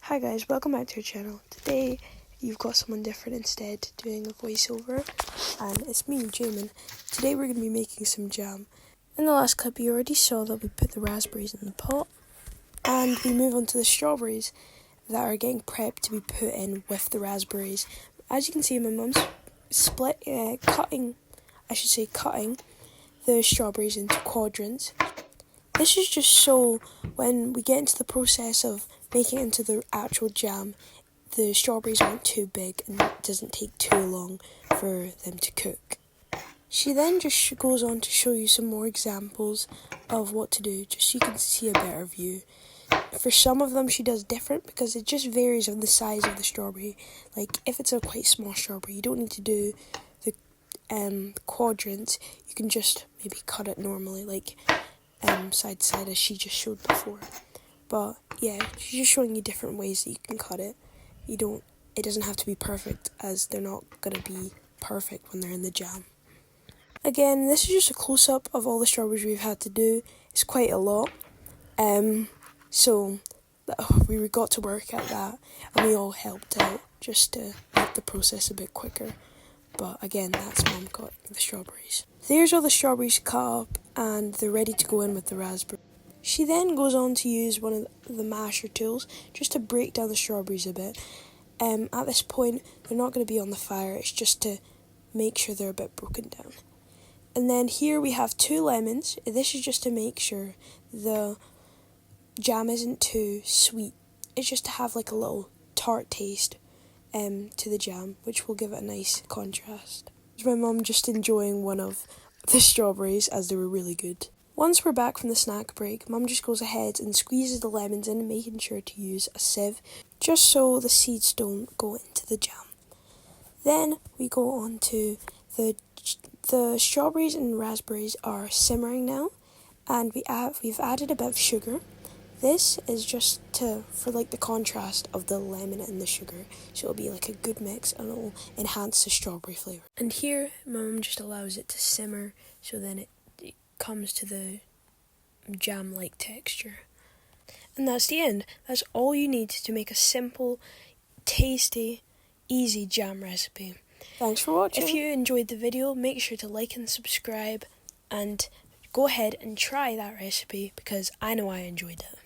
Hi guys, welcome back to our channel. Today you've got someone different instead doing a voiceover, and it's me, Jamin. Today we're going to be making some jam. In the last clip you already saw that we put the raspberries in the pot, and we move on to the strawberries that are getting prepped to be put in with the raspberries. As you can see, my mum's cutting the strawberries into quadrants. This is just so when we get into the process of making it into the actual jam, the strawberries aren't too big and it doesn't take too long for them to cook. She then just goes on to show you some more examples of what to do, just so you can see a better view. For some of them she does different because it just varies on the size of the strawberry. Like if it's a quite small strawberry, you don't need to do the quadrants, you can just maybe cut it normally, like side to side as she just showed before. But yeah, she's just showing you different ways that you can cut it. It doesn't have to be perfect, as they're not gonna be perfect when they're in the jam. Again, this is just a close-up of all the strawberries we've had to do. It's quite a lot. So we got to work at that, and we all helped out just to make the process a bit quicker. But again, that's Mum got the strawberries. There's all the strawberries cut up and they're ready to go in with the raspberry. She then goes on to use one of the masher tools just to break down the strawberries a bit. At this point, they're not going to be on the fire, it's just to make sure they're a bit broken down. And then here we have 2 lemons. This is just to make sure the jam isn't too sweet. It's just to have like a little tart taste to the jam, which will give it a nice contrast. My mum just enjoying one of the strawberries as they were really good. Once we're back from the snack break, Mum just goes ahead and squeezes the lemons in, making sure to use a sieve just so the seeds don't go into the jam. Then we go on to the strawberries and raspberries are simmering now, and we've added a bit of sugar. This is just for like the contrast of the lemon and the sugar, so it'll be like a good mix and it'll enhance the strawberry flavour. And here Mum just allows it to simmer, so then it comes to the jam-like texture. And that's the end. That's all you need to make a simple, tasty, easy jam recipe. Thanks for watching. If you enjoyed the video, make sure to like and subscribe, and go ahead and try that recipe because I know I enjoyed it.